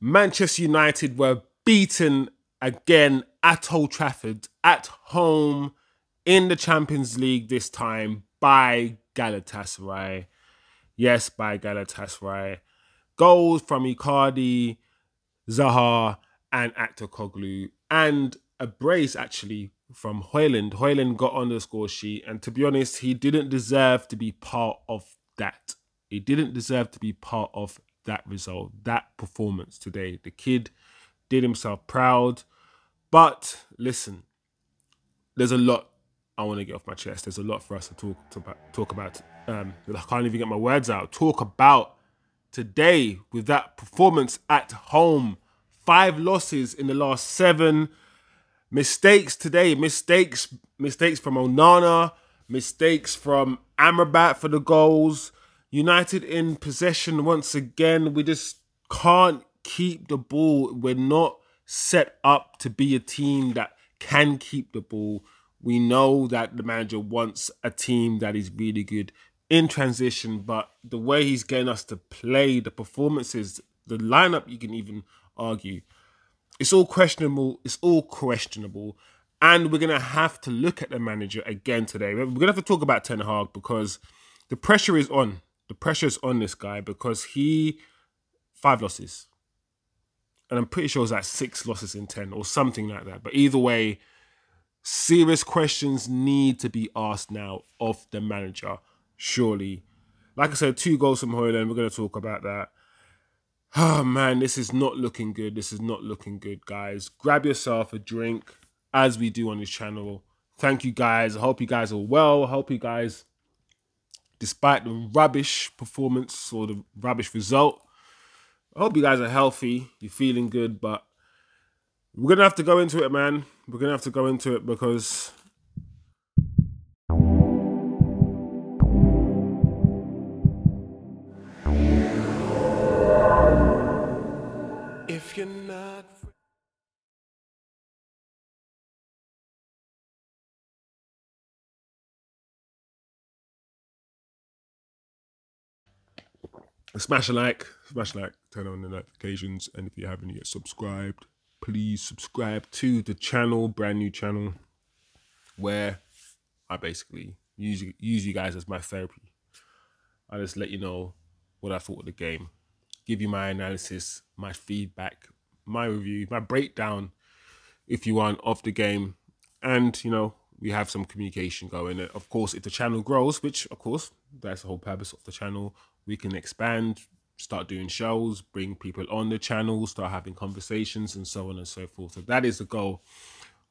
Manchester United were beaten again at Ol Trafford, at home, in the Champions League this time by Galatasaray. Yes, by Galatasaray. Goals from Icardi, Zaha and Aktoglu, and a brace actually from Hujland. Hujland got on the score sheet, and to be honest, he didn't deserve to be part of that. He didn't deserve to be part of that result, that performance today. The kid did himself proud, but listen, there's a lot I want to get off my chest. There's a lot for us to talk about. I can't even get my words out. Talk about today with that performance at home. 5 losses in the last 7. Mistakes today. Mistakes from Onana. Mistakes from Amrabat for the goals. United in possession once again. We just can't keep the ball. We're not set up to be a team that can keep the ball. We know that the manager wants a team that is really good in transition, but the way he's getting us to play, the performances, the lineup, you can even argue, it's all questionable. It's all questionable. And we're going to have to look at the manager again today. We're going to have to talk about Ten Hag because the pressure is on. The pressure is on this guy because 5 losses. And I'm pretty sure it's like 6 losses in 10 or something like that. But either way, serious questions need to be asked now of the manager, surely. Like I said, 2 goals from Hujland. We're going to talk about that. Oh, man, this is not looking good. This is not looking good, guys. Grab yourself a drink, as we do on this channel. Thank you, guys. I hope you guys are well. I hope you guys, despite the rubbish performance or the rubbish result, I hope you guys are healthy. You're feeling good, but we're going to have to go into it, man. We're going to have to go into it because if you're not smash a like, turn on the notifications, and if you haven't yet subscribed, please subscribe to the channel, brand new channel, where I basically use you guys as my therapy. I just let you know what I thought of the game, give you my analysis, my feedback, my review, my breakdown, if you want, of the game. And, you know, we have some communication going. Of course, if the channel grows, which, of course, that's the whole purpose of the channel, we can expand, start doing shows, bring people on the channel, start having conversations, and so on and so forth. So that is the goal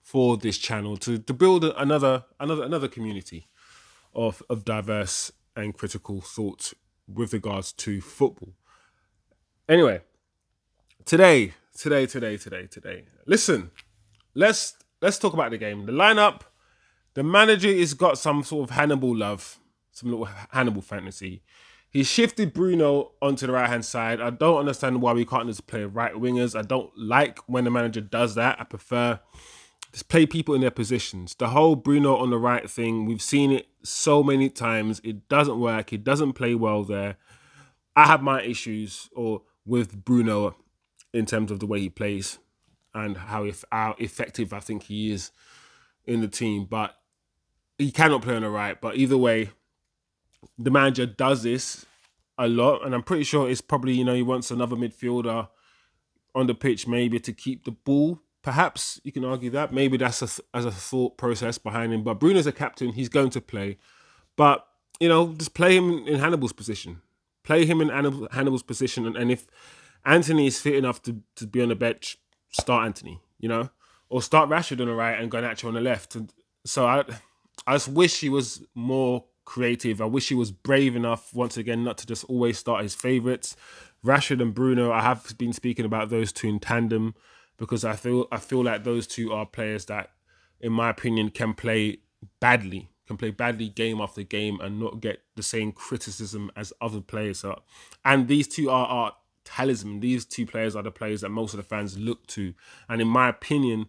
for this channel, to build another community of diverse and critical thought with regards to football. Anyway, today. Listen, let's talk about the game. The lineup, the manager has got some sort of Hannibal love, some little Hannibal fantasy. He shifted Bruno onto the right-hand side. I don't understand why we can't just play right wingers. I don't like when the manager does that. I prefer just play people in their positions. The whole Bruno on the right thing, we've seen it so many times. It doesn't work. He doesn't play well there. I have my issues with Bruno in terms of the way he plays and how effective I think he is in the team. But he cannot play on the right. But either way, the manager does this a lot, and I'm pretty sure it's probably, you know, he wants another midfielder on the pitch maybe to keep the ball. Perhaps you can argue that. Maybe that's as a thought process behind him. But Bruno's a captain. He's going to play. But, you know, just play him in Hannibal's position. Play him in Hannibal's position. And if Antony is fit enough to be on the bench, start Antony, you know? Or start Rashford on the right and Garnacho on the left. And so I just wish he was more creative. I wish he was brave enough, once again, not to just always start his favourites. Rashford and Bruno, I have been speaking about those two in tandem because I feel like those two are players that, in my opinion, can play badly game after game and not get the same criticism as other players are. And these two are talisman. These two players are the players that most of the fans look to. And in my opinion,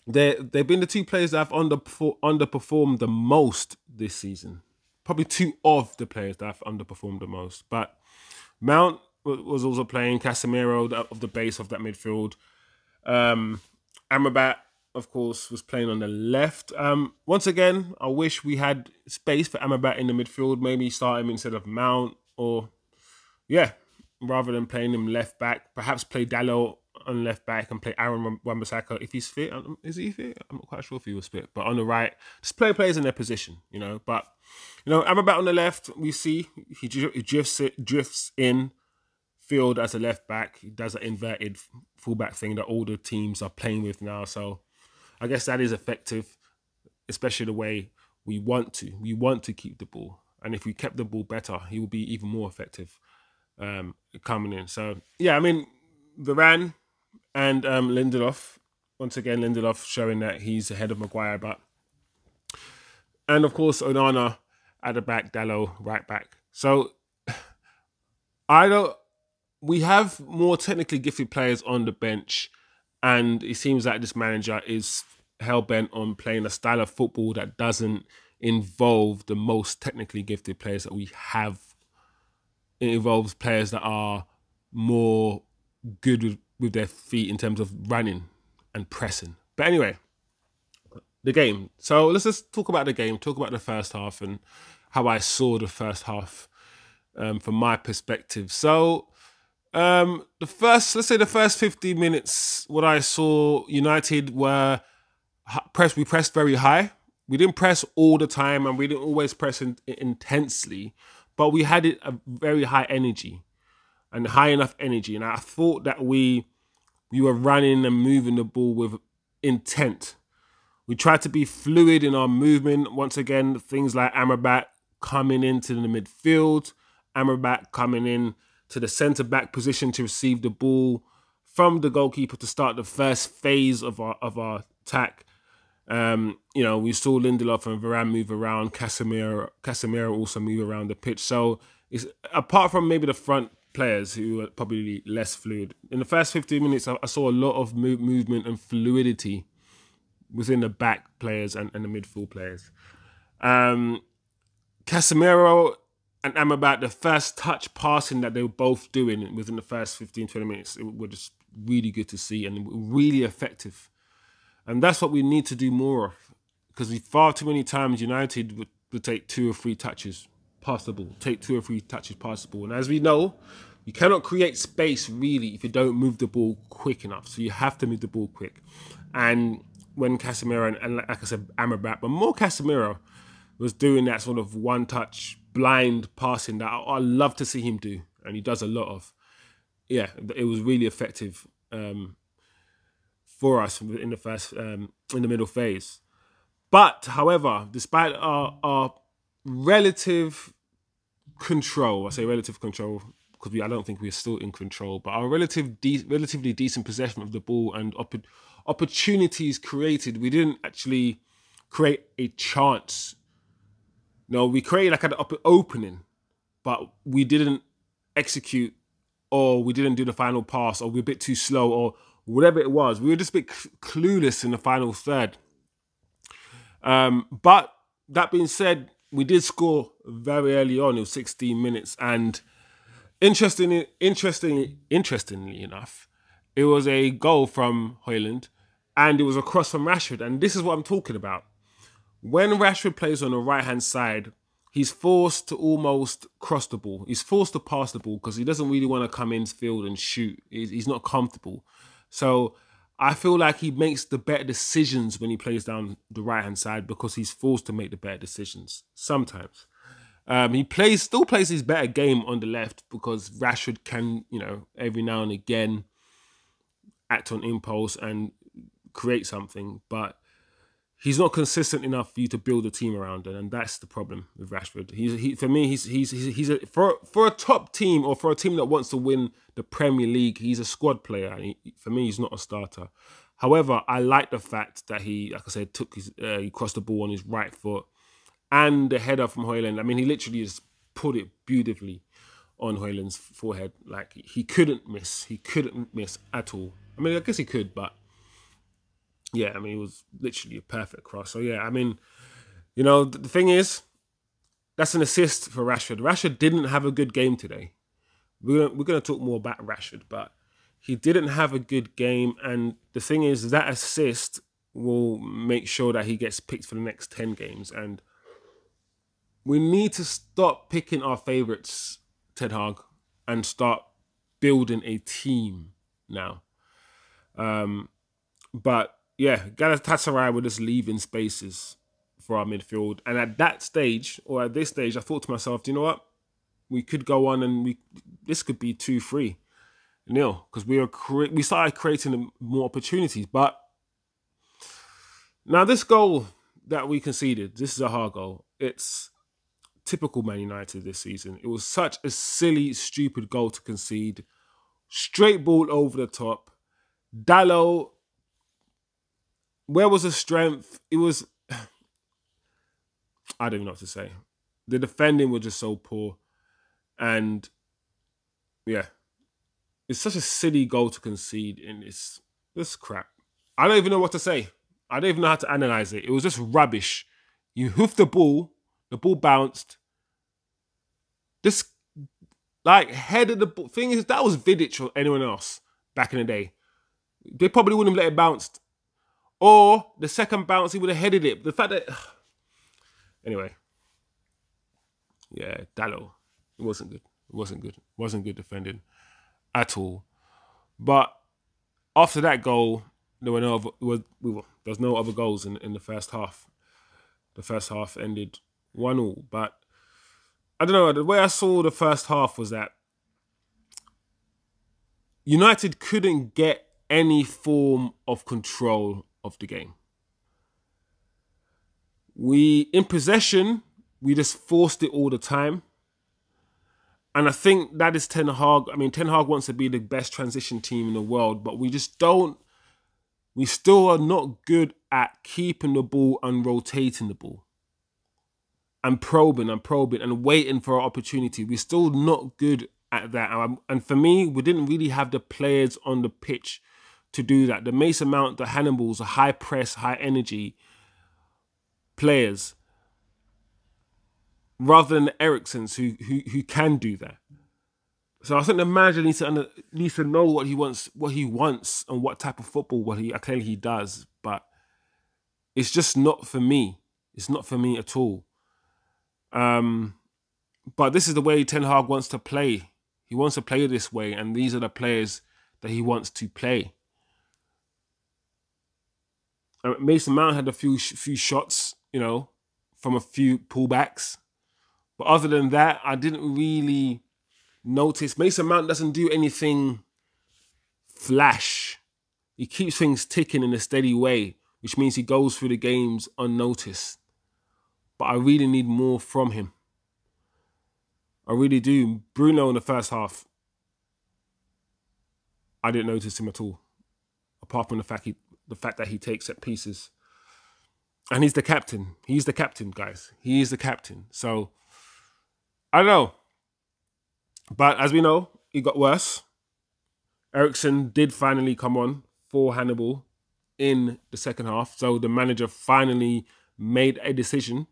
they've been the 2 players that have underperformed the most this season. Probably 2 of the players that have underperformed the most. But Mount was also playing. Casemiro of the base of that midfield. Amrabat, of course, was playing on the left. Once again, I wish we had space for Amrabat in the midfield. Maybe start him instead of Mount, or yeah, rather than playing him left back, perhaps play Dalot on left back and play Aaron Wan-Bissaka if he's fit. Is he fit? I'm not quite sure if he was fit, but on the right, just play players in their position, you know. But you know, Amrabat on the left, we see he drifts in field as a left back. He does an inverted fullback thing that all the teams are playing with now. So I guess that is effective, especially the way we want to. We want to keep the ball, and if we kept the ball better, he will be even more effective coming in. So yeah, I mean, Varane and Lindelof, once again, Lindelof showing that he's ahead of Maguire, and of course Onana at the back, Dalot right back. So we have more technically gifted players on the bench, and it seems like this manager is hell-bent on playing a style of football that doesn't involve the most technically gifted players that we have. It involves players that are more good with their feet in terms of running and pressing. But anyway, the game. So let's just talk about the game, talk about the first half and how I saw the first half from my perspective. So let's say the first 50 minutes, what I saw, United we pressed very high. We didn't press all the time and we didn't always press intensely, but we had a very high energy and high enough energy. And I thought that we were running and moving the ball with intent. We tried to be fluid in our movement. Once again, things like Amrabat coming into the midfield, Amrabat coming in to the centre-back position to receive the ball from the goalkeeper to start the first phase of our attack. You know, we saw Lindelof and Varane move around, Casemiro also move around the pitch. So it's, apart from maybe the front players who are probably less fluid, in the first 15 minutes, I saw a lot of movement and fluidity within the back players and the midfield players. Casemiro and Amrabat, the first touch passing that they were both doing within the first 15-20 minutes, it was just really good to see and really effective. And that's what we need to do more of, because far too many times United would take 2 or 3 touches past the ball, And as we know, you cannot create space really if you don't move the ball quick enough. So you have to move the ball quick. And when Casemiro and like I said, Amrabat, but more Casemiro was doing that sort of one-touch blind passing that I love to see him do, and he does a lot of. Yeah, it was really effective for us in the first, in the middle phase. But, however, despite our relative control, I say relative control because I don't think we're still in control, but our relatively decent possession of the ball and opportunities created, we didn't actually create a chance. No, we created like an opening, but we didn't execute, or we didn't do the final pass, or we're a bit too slow, or whatever it was. We were just a bit clueless in the final third. But that being said, we did score very early on. It was 16 minutes, and interestingly enough, it was a goal from Hujland, and it was a cross from Rashford. And this is what I'm talking about. When Rashford plays on the right-hand side, he's forced to almost cross the ball. He's forced to pass the ball because he doesn't really want to come into field and shoot. He's not comfortable. So I feel like he makes the better decisions when he plays down the right-hand side because he's forced to make the better decisions sometimes. He still plays his better game on the left because Rashford can, you know, every now and again act on impulse and create something, but he's not consistent enough for you to build a team around it, and that's the problem with Rashford. For me, he's for a top team, or for a team that wants to win the Premier League, he's a squad player. And for me, he's not a starter. However, I like the fact that he, like I said, he crossed the ball on his right foot, and the header from Hujland. I mean, he literally just put it beautifully on Hojland's forehead. Like, he couldn't miss. He couldn't miss at all. I mean, I guess he could, but yeah, I mean, it was literally a perfect cross. So yeah, I mean, you know, the thing is, that's an assist for Rashford. Rashford didn't have a good game today. we're gonna talk more about Rashford, but he didn't have a good game. And the thing is, that assist will make sure that he gets picked for the next 10 games. And we need to stop picking our favourites, Ten Hag, and start building a team now. But yeah, Galatasaray were just leaving spaces for our midfield. And at that stage, or at this stage, I thought to myself, do you know what? We could go on and this could be 2-3 nil, because we started creating more opportunities. But now this goal that we conceded, this is a hard goal. It's typical Man United this season. It was such a silly, stupid goal to concede. Straight ball over the top. Dalot, where was the strength? It was, I don't even know what to say. The defending was just so poor. And yeah, it's such a silly goal to concede, and it's just crap. I don't even know what to say. I don't even know how to analyze it. It was just rubbish. You hoofed the ball bounced. Just like headed the ball. Thing is, that was Vidic or anyone else back in the day. They probably wouldn't have let it bounce. Or the second bounce, he would have headed it. The fact that... Anyway. Yeah, Dalot. It wasn't good. It wasn't good. It wasn't good defending at all. But after that goal, there were no other, there was no other goals in the first half. The first half ended 1-1. But I don't know, the way I saw the first half was that United couldn't get any form of control of the game. In possession, we just forced it all the time. And I think that is Ten Hag. I mean, Ten Hag wants to be the best transition team in the world, but we just don't. We still are not good at keeping the ball and rotating the ball. And probing and waiting for our opportunity. We're still not good at that. And for me, we didn't really have the players on the pitch to do that. The Mason Mount, the Hannibals, the high press, high energy players, rather than the Erikssens who can do that. So I think the manager needs to know what he wants, and what type of football clearly he does. But it's just not for me. It's not for me at all. But this is the way Ten Hag wants to play. He wants to play this way, and these are the players that he wants to play. Mason Mount had a few shots, you know, from a few pullbacks. But other than that, I didn't really notice. Mason Mount doesn't do anything flash. He keeps things ticking in a steady way, which means he goes through the games unnoticed. But I really need more from him. I really do. Bruno in the first half, I didn't notice him at all. Apart from the fact that he takes set pieces. And he's the captain. He's the captain, guys. He is the captain. So, I don't know. But as we know, it got worse. Eriksson did finally come on for Hannibal in the second half. So the manager finally made a decision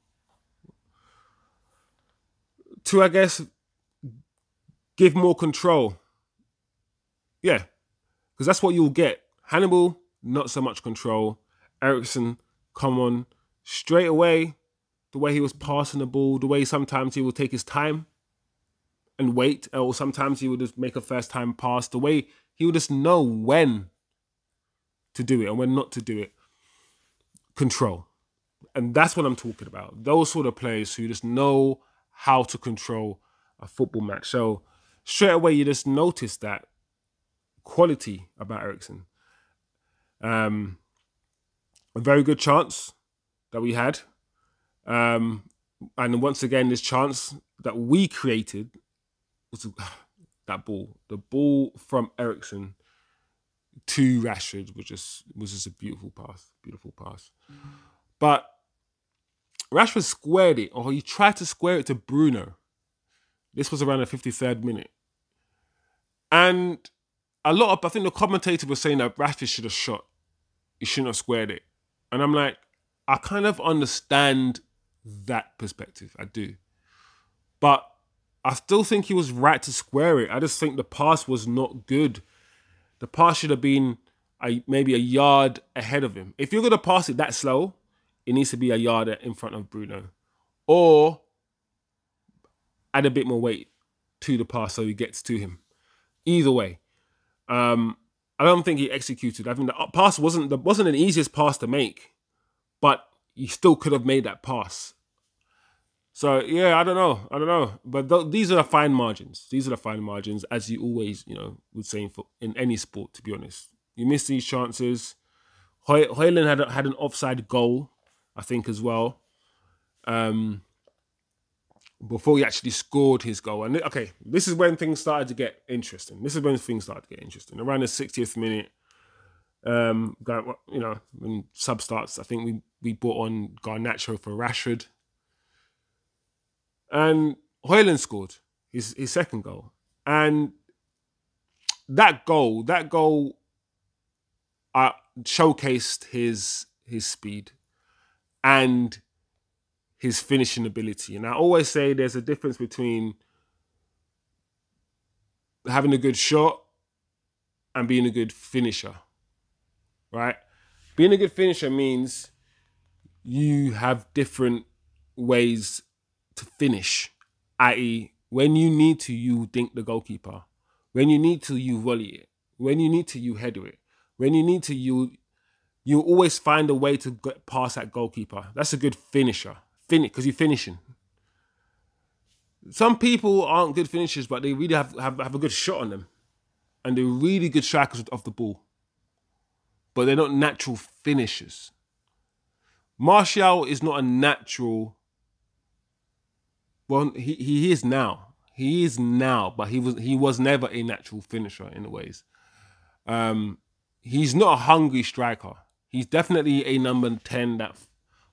to, I guess, give more control. Yeah, because that's what you'll get. Hannibal, not so much control. Eriksson, come on straight away. The way he was passing the ball, the way sometimes he would take his time and wait, or sometimes he would just make a first-time pass, the way he would just know when to do it and when not to do it. Control. And that's what I'm talking about. Those sort of players who just know how to control a football match. So straight away, you just notice that quality about Eriksson. A very good chance that we had. And once again, this chance that we created was that ball. The ball from Eriksson to Rashford was just a beautiful pass. Beautiful pass. But Rashford squared it, or he tried to square it to Bruno. This was around the 53rd minute. And I think the commentator was saying that Rashford should have shot. He shouldn't have squared it. And I'm like, I kind of understand that perspective. I do. But I still think he was right to square it. I just think the pass was not good. The pass should have been maybe a yard ahead of him. If you're going to pass it that slow, it needs to be a yard in front of Bruno. Or add a bit more weight to the pass so he gets to him. Either way. I don't think he executed. I think the pass wasn't an easiest pass to make. But he still could have made that pass. So, yeah, I don't know. But these are the fine margins. These are the fine margins, as you always, would say in any sport, to be honest. You miss these chances. Hujland had an offside goal, I think, as well, before he actually scored his goal. And, okay, this is when things started to get interesting. Around the 60th minute, when sub starts, I think we brought on Garnacho for Rashford. And Hujland scored his second goal. And that goal showcased his speed and his finishing ability. And I always say there's a difference between having a good shot and being a good finisher, right? Being a good finisher means you have different ways to finish, i.e., when you need to, you dink the goalkeeper. When you need to, you volley it. When you need to, you header it. When you need to, you always find a way to get past that goalkeeper. That's a good finisher. Because you're finishing. Some people aren't good finishers, but they really have a good shot on them. And they're really good strikers off the ball. But they're not natural finishers. Martial is not a natural... Well, he is now. He is now, but he was never a natural finisher in the ways. He's not a hungry striker. He's definitely a number 10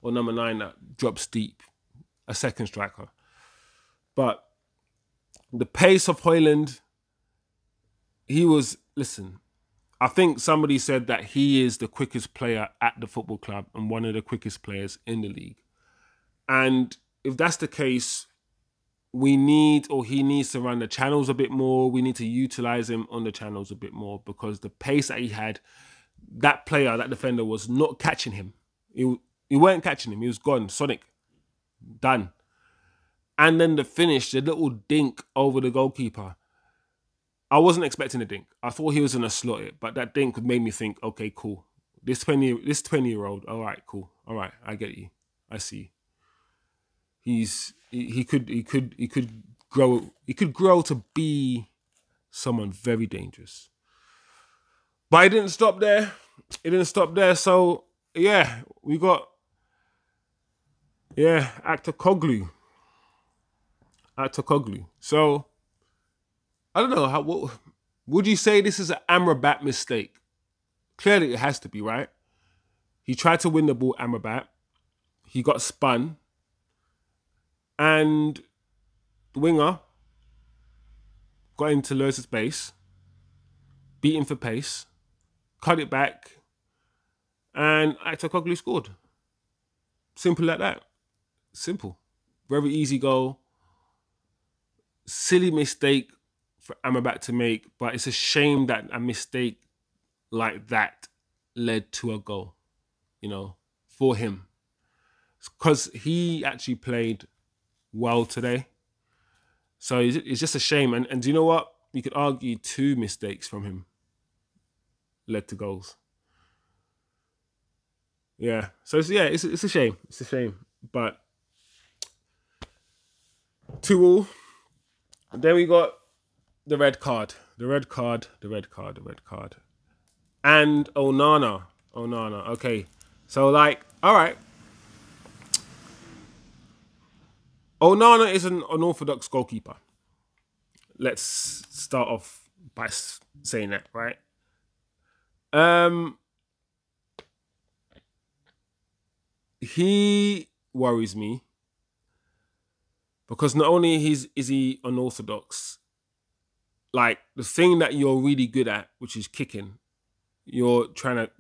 or number 9 that drops deep, a second striker. But the pace of Hujland, listen, I think somebody said that he is the quickest player at the football club and one of the quickest players in the league. And if that's the case, he needs to run the channels a bit more. We need to utilize him on the channels a bit more because the pace that he had, that defender was not catching him. He weren't catching him. He was gone. Sonic. Done. And then the finish, the little dink over the goalkeeper. I wasn't expecting a dink. I thought he was going to slot it, but that dink made me think, okay, cool. This 20-year-old, all right, cool. All right, I get you. I see. He could grow to be someone very dangerous. But it didn't stop there. So yeah, we got actor Koglu. So I don't know what would you say this is an Amrabat mistake? Clearly it has to be, right? He tried to win the ball, Amrabat. He got spun. And the winger got into loads of space, beat him for pace, cut it back, and Actor Koglu scored. Simple like that. Simple. Very easy goal. Silly mistake for Amrabat to make, but it's a shame that a mistake like that led to a goal, for him. Because he actually played well today. So it's just a shame. And do you know what? You could argue 2 mistakes from him led to goals. Yeah. So it's a shame. It's a shame. But 2-2. Then we got the red card. And Onana. Okay. So all right. Onana is an unorthodox goalkeeper. Let's start off by saying that, right? He worries me because not only is he unorthodox, like the thing that you're really good at, which is kicking, you're trying to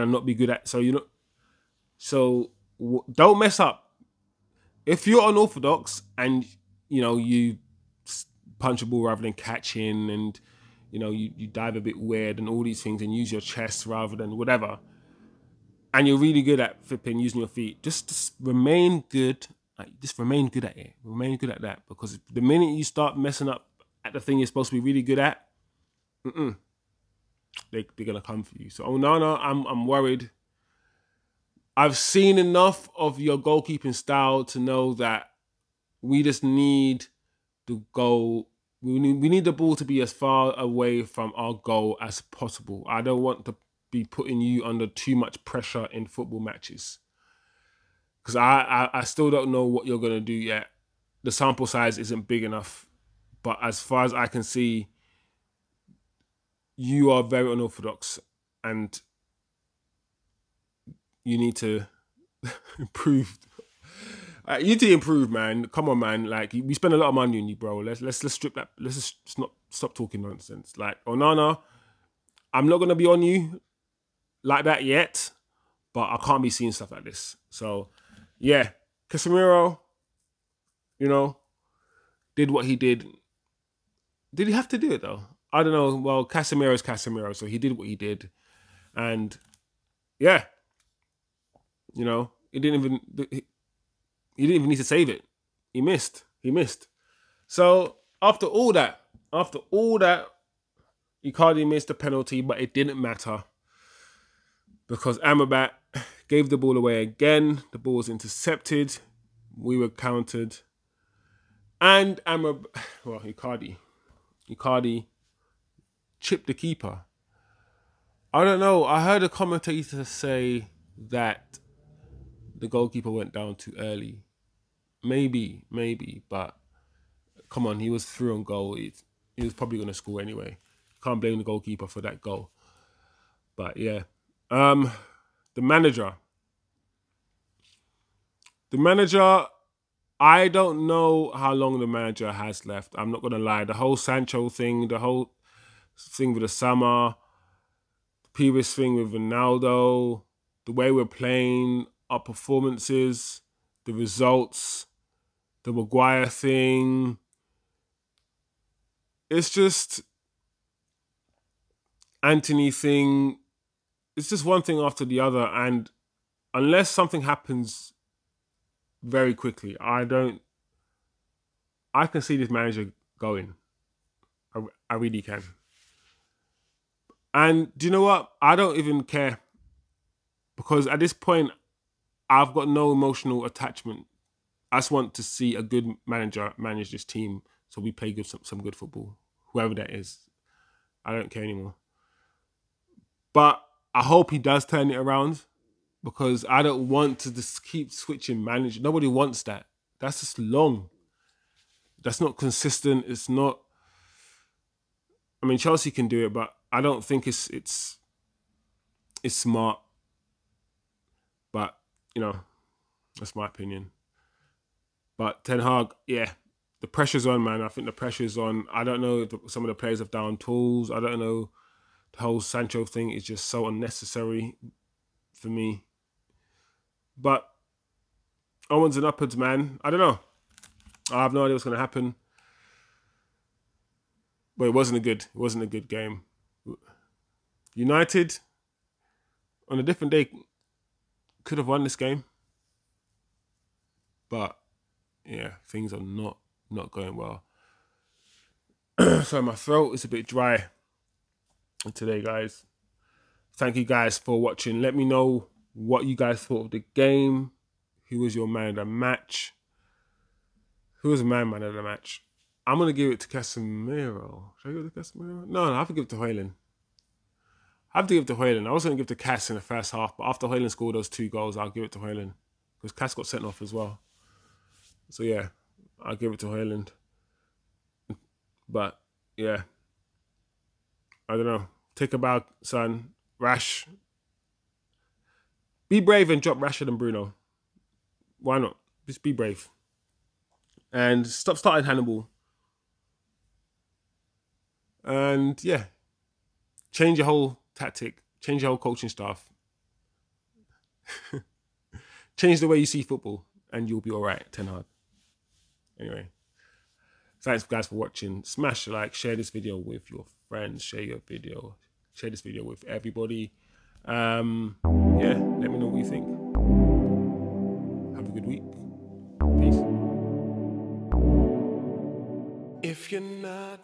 not be good at. So don't mess up. If you're unorthodox and you punch a ball rather than catching, and you know, you dive a bit weird and all these things, and use your chest rather than whatever. And you're really good at flipping using your feet. Just remain good. Like, just remain good at it. Remain good at that, because the minute you start messing up at the thing you're supposed to be really good at, they're gonna come for you. So Onana, I'm worried. I've seen enough of your goalkeeping style to know that we just need the goal. We need the ball to be as far away from our goal as possible. I don't want to be putting you under too much pressure in football matches, because I still don't know what you're gonna do yet. The sample size isn't big enough, but as far as I can see, you are very unorthodox, and you need to improve. You need to improve, man. Come on, man. Like, we spend a lot of money on you, bro. Let's strip that. Let's just not stop talking nonsense. Like, Onana, I'm not gonna be on you like that yet, but I can't be seeing stuff like this. So, yeah, Casemiro, you know, did what he did. Did he have to do it though? I don't know. Well, Casemiro is Casemiro, so he did what he did, and yeah, you know, he didn't even need to save it. He missed. So after all that, Icardi missed the penalty, but it didn't matter, because Amrabat gave the ball away again. The ball was intercepted. We were countered. And Icardi chipped the keeper. I don't know. I heard a commentator say that the goalkeeper went down too early. Maybe, but come on, he was through on goal. He was probably going to score anyway. Can't blame the goalkeeper for that goal. But yeah. The manager, I don't know how long the manager has left. I'm not going to lie. The whole Sancho thing, the whole thing with the summer, the previous thing with Ronaldo, the way we're playing, our performances, the results, the Maguire thing. It's just Antony thing. It's just one thing after the other, and unless something happens very quickly, I can see this manager going. I really can. And do you know what? I don't even care, because at this point, I've got no emotional attachment. I just want to see a good manager manage this team, so we play some good football, whoever that is. I don't care anymore. But I hope he does turn it around, because I don't want to just keep switching manager. Nobody wants that. That's just long. That's not consistent. It's not. I mean, Chelsea can do it, but I don't think it's smart. But you know, that's my opinion. But Ten Hag, yeah, the pressure's on, man. I think the pressure's on. I don't know if some of the players have down tools. I don't know. The whole Sancho thing is just so unnecessary for me. But onwards and upwards, man. I don't know. I have no idea what's going to happen. But it wasn't a good game. United, on a different day, could have won this game. But yeah, things are not going well. So my throat is a bit dry today, guys. Thank you guys for watching. Let me know what you guys thought of the game. Who was your man of the match? Who was my man of the match? I'm going to give it to Casemiro. Should I give it to Casemiro? No, I have to give it to Hujland. I was going to give it to Cass in the first half, but after Hujland scored those 2 goals, I'll give it to Hujland, because Cass got sent off as well. So yeah, I'll give it to Hujland. But yeah, I don't know. Take a bow, son. Rash. Be brave and drop Rashford and Bruno. Why not? Just be brave. And stop starting Hannibal. And yeah, change your whole tactic. Change your whole coaching staff. Change the way you see football, and you'll be all right, Ten Hag. Anyway, Thanks guys for watching. Smash the like, share this video with your friends, share this video with everybody. Yeah, let me know what you think. Have a good week. Peace. If you're not